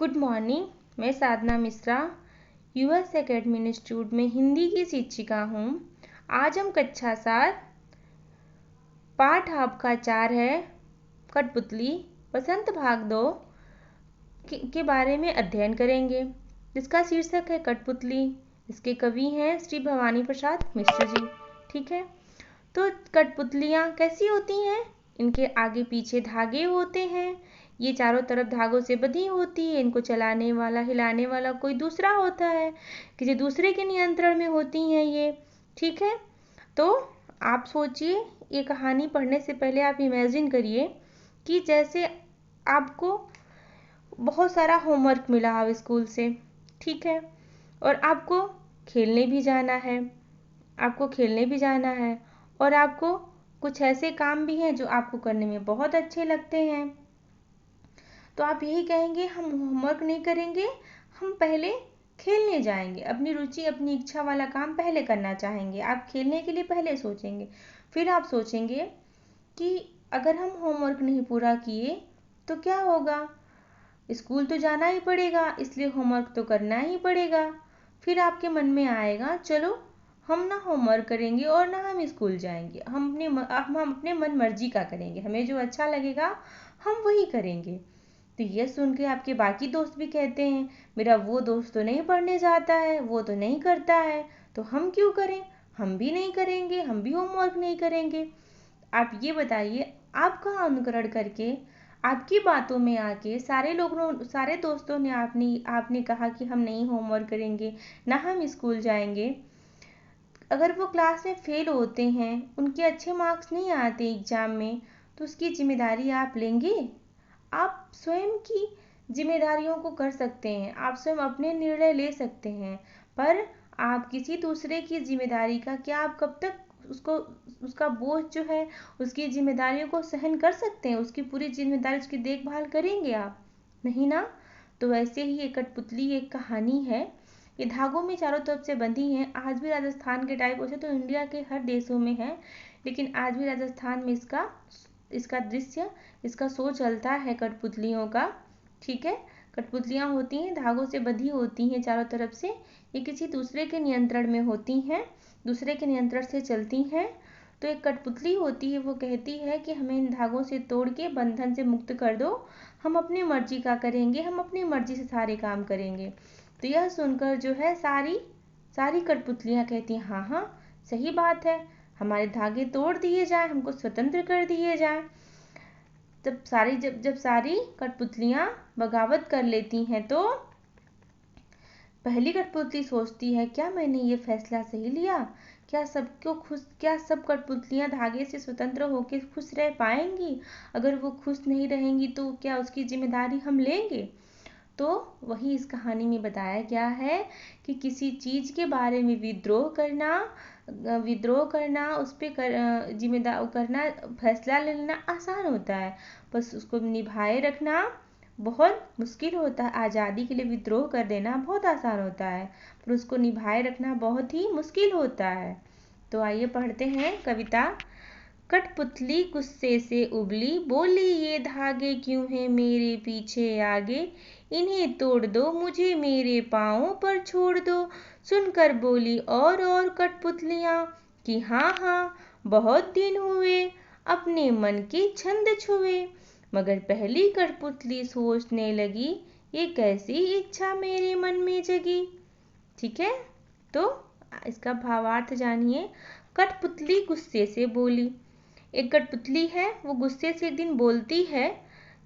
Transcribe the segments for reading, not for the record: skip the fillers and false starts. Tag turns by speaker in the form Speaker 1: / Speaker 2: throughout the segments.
Speaker 1: Good morning. मैं साधना Mishra US academy institute में हिंदी की शिक्षिका हूँ। आज हम कक्षा 7 पाठ आपका 4 है कठपुतली बसंत भाग 2 के बारे में अध्ययन करेंगे, जिसका शीर्षक है कठपुतली। इसके कवि हैं श्री भवानी प्रसाद मिश्र जी। ठीक है, तो कठपुतलियाँ कैसी होती हैं? इनके आगे पीछे धागे होते हैं। ये चारों तरफ धागों से बंधी होती है। इनको चलाने वाला हिलाने वाला कोई दूसरा होता है, किसी दूसरे के नियंत्रण में होती हैं ये। ठीक है, तो आप सोचिए, ये कहानी पढ़ने से पहले आप इमेजिन करिए कि जैसे आपको बहुत सारा होमवर्क मिला अब स्कूल से। ठीक है, और आपको खेलने भी जाना है, और आपको कुछ ऐसे काम भी हैं जो आपको करने में बहुत अच्छे लगते हैं। तो आप यही कहेंगे हम होमवर्क नहीं करेंगे, हम पहले खेलने जाएंगे। अपनी रुचि अपनी इच्छा वाला काम पहले करना चाहेंगे। आप खेलने के लिए पहले सोचेंगे, फिर आप सोचेंगे कि अगर हम होमवर्क नहीं पूरा किए तो क्या होगा। स्कूल तो जाना ही पड़ेगा, इसलिए होमवर्क तो करना ही पड़ेगा। फिर आपके मन में आएगा चलो हम ना होमवर्क करेंगे और ना हम स्कूल जाएंगे, हम अपने मन मर्जी का करेंगे, हमें जो अच्छा लगेगा हम वही करेंगे। तो यह सुन के आपके बाकी दोस्त भी कहते हैं मेरा वो दोस्त तो नहीं पढ़ने जाता है, वो तो नहीं करता है, तो हम क्यों करें, हम भी नहीं करेंगे, हम भी होमवर्क नहीं करेंगे। आप ये बताइए, आपका अनुकरण करके आपकी बातों में आके सारे दोस्तों ने आपने कहा कि हम नहीं होमवर्क करेंगे, ना हम स्कूल जाएंगे। अगर वो क्लास में फेल होते हैं, उनके अच्छे मार्क्स नहीं आते एग्जाम में, तो उसकी जिम्मेदारी आप लेंगे? आप स्वयं की जिम्मेदारियों को कर सकते हैं, आप स्वयं अपने निर्णय ले सकते हैं, पर आप किसी दूसरे की जिम्मेदारी का क्या आप कब तक उसका बोझ जो है, उसकी जिम्मेदारियों को सहन कर सकते हैं? उसकी पूरी जिम्मेदारी, उसकी देखभाल करेंगे आप? नहीं ना। तो वैसे ही एक कठपुतली एक कहानी है। ये धागों में चारों तरफ से बंधी है। आज भी राजस्थान के टाइप, वैसे तो इंडिया के हर देशों में है, लेकिन आज भी राजस्थान में इसका दृश्य, इसका शो चलता है कठपुतलियों का। ठीक है, कठपुतलियाँ होती हैं, धागों से बंधी होती हैं चारों तरफ से। ये किसी दूसरे के नियंत्रण में होती हैं, दूसरे के नियंत्रण से चलती हैं। तो एक कठपुतली होती है, वो कहती है कि हमें इन धागों से तोड़ के बंधन से मुक्त कर दो, हम अपनी मर्जी का करेंगे, हम अपनी मर्जी से सारे काम करेंगे। तो यह सुनकर जो है सारी कठपुतलियाँ कहती हैं हाँ हाँ सही बात है, हमारे धागे तोड़ दिए जाएं, हमको स्वतंत्र कर दिए जाएं। जब सारी कठपुतलियाँ बगावत कर लेती हैं, तो पहली कठपुतली सोचती है क्या मैंने ये फैसला सही लिया? क्या सब कठपुतलियाँ धागे से स्वतंत्र होकर खुश रह पाएंगी? अगर वो खुश नहीं रहेंगी तो क्या उसकी जिम्मेदारी हम लेंगे? तो वही इस कहानी में बताया गया है कि किसी चीज़ के बारे में विद्रोह करना उस पर जिम्मेदार करना, फैसला लेना आसान होता है, बस उसको निभाए रखना बहुत मुश्किल होता है। आज़ादी के लिए विद्रोह कर देना बहुत आसान होता है, पर उसको निभाए रखना बहुत ही मुश्किल होता है। तो आइए पढ़ते हैं कविता। कठपुतली गुस्से से उबली, बोली ये धागे क्यों हैं मेरे पीछे आगे, इन्हें तोड़ दो मुझे मेरे पाँवों पर छोड़ दो। सुनकर बोली और कठपुतलियाँ कि हाँ हाँ बहुत दिन हुए अपने मन के छंद छुए। मगर पहली कठपुतली सोचने लगी ये कैसी इच्छा मेरे मन में जगी। ठीक है, तो इसका भावार्थ जानिए। कठपुतली गुस्से से बोली। एक कठपुतली है, वो गुस्से से एक दिन बोलती है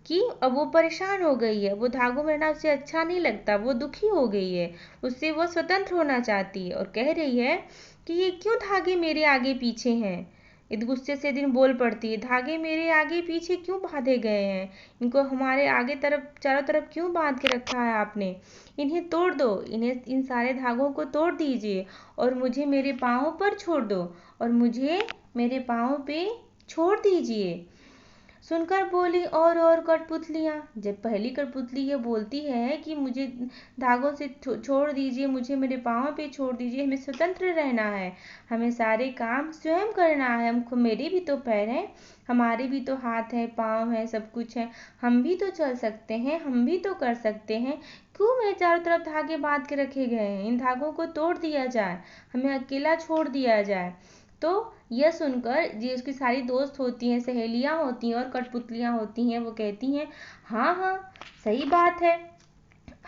Speaker 1: कि अब वो परेशान हो गई है, वो धागों में रहना उसे अच्छा नहीं लगता, वो दुखी हो गई है, उससे वो स्वतंत्र होना चाहती है और कह रही है कि ये क्यों धागे मेरे आगे पीछे हैं। इस गुस्से से दिन बोल पड़ती है धागे मेरे आगे पीछे क्यों बांधे गए हैं, इनको हमारे आगे चारों तरफ क्यों बांध के रखा है आपने, इन्हें तोड़ दो, इन सारे धागों को तोड़ दीजिए और मुझे मेरे पाँव पर छोड़ दो, और मुझे मेरे पाँव पे छोड़ दीजिए। सुनकर बोली और कठपुतलियाँ। जब पहली कठपुतली ये बोलती है कि मुझे धागों से छोड़ दीजिए, मुझे मेरे पाँव पे छोड़ दीजिए, हमें स्वतंत्र रहना है, हमें सारे काम स्वयं करना है, हमको, मेरे भी तो पैर हैं, हमारे भी तो हाथ हैं, पाँव हैं, सब कुछ है, हम भी तो चल सकते हैं, हम भी तो कर सकते हैं, क्यों मेरे चारों तरफ धागे बांध के रखे गए हैं, इन धागों को तोड़ दिया जाए, हमें अकेला छोड़ दिया जाए। तो यह सुनकर जी उसकी सारी दोस्त होती हैं, सहेलियां होती हैं और कठपुतलियां होती हैं, वो कहती हैं हाँ हाँ सही बात है,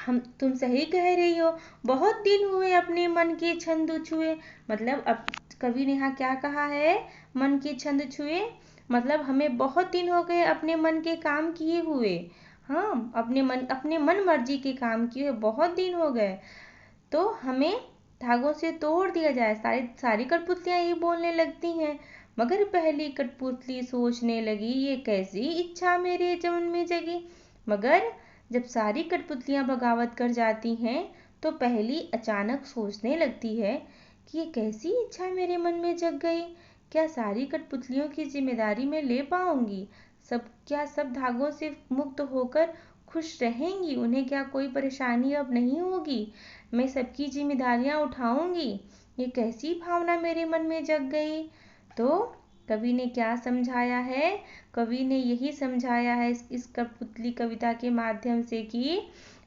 Speaker 1: हम, तुम सही कह रही हो, बहुत दिन हुए अपने मन के छंद छुए। मतलब अब कवि ने यहाँ क्या कहा है, मन के छंद छुए, मतलब हमें बहुत दिन हो गए अपने मन के काम किए हुए। हाँ, अपने मन मर्जी के काम किए हुए बहुत दिन हो गए, तो हमें धागों से तोड़ दिया जाए। सारी सारी कठपुतलियां यही बोलने लगती हैं। मगर पहली कठपुतली सोचने लगी, ये कैसी इच्छा मेरे मन में जगी। मगर जब सारी कठपुतलियां बगावत कर जाती हैं, तो पहली अचानक सोचने लगती है कि ये कैसी इच्छा मेरे मन में जग गई। क्या सारी कठपुतलियों की जिम्मेदारी मैं ले पाऊंगी? क्या सब धागों से मुक्त होकर खुश रहेंगी? उन्हें क्या कोई परेशानी अब नहीं होगी? मैं सबकी जिम्मेदारियां उठाऊंगी? ये कैसी भावना मेरे मन में जग गई। तो कवि ने क्या समझाया है? कवि ने यही समझाया है इस कठपुतली कविता के माध्यम से कि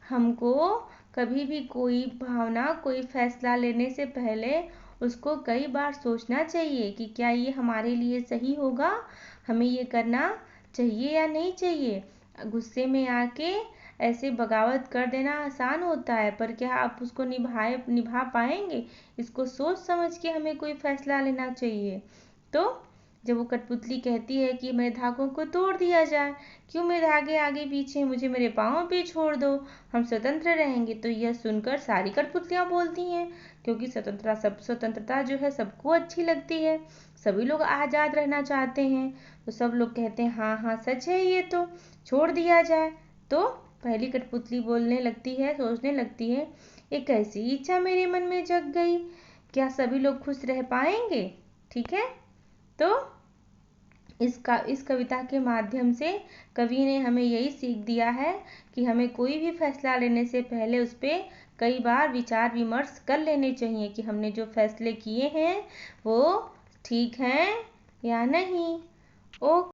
Speaker 1: हमको कभी भी कोई भावना, कोई फैसला लेने से पहले उसको कई बार सोचना चाहिए कि क्या ये हमारे लिए सही होगा, हमें ये करना चाहिए या नहीं चाहिए। गुस्से में आके ऐसे बगावत कर देना आसान होता है, पर क्या आप उसको निभा पाएंगे? इसको सोच समझ के हमें कोई फैसला लेना चाहिए। तो जब वो कठपुतली कहती है कि मेरे धागों को तोड़ दिया जाए, क्यों मेरे धागे आगे पीछे, मुझे मेरे पाँव पे छोड़ दो, हम स्वतंत्र रहेंगे, तो यह सुनकर सारी कठपुतलियां बोलती हैं, क्योंकि स्वतंत्रता जो है सबको अच्छी लगती है, सभी लोग आज़ाद रहना चाहते हैं, तो सब लोग कहते हैं हाँ हाँ सच है, ये तो छोड़ दिया जाए। तो पहली कठपुतली बोलने लगती है, सोचने लगती है, एक ऐसी इच्छा मेरे मन में जग गई, क्या सभी लोग खुश रह पाएंगे? ठीक है, तो इस कविता के माध्यम से कवि ने हमें यही सीख दिया है कि हमें कोई भी फैसला लेने से पहले उस पर कई बार विचार विमर्श कर लेने चाहिए कि हमने जो फैसले किए हैं वो ठीक हैं या नहीं। ओके।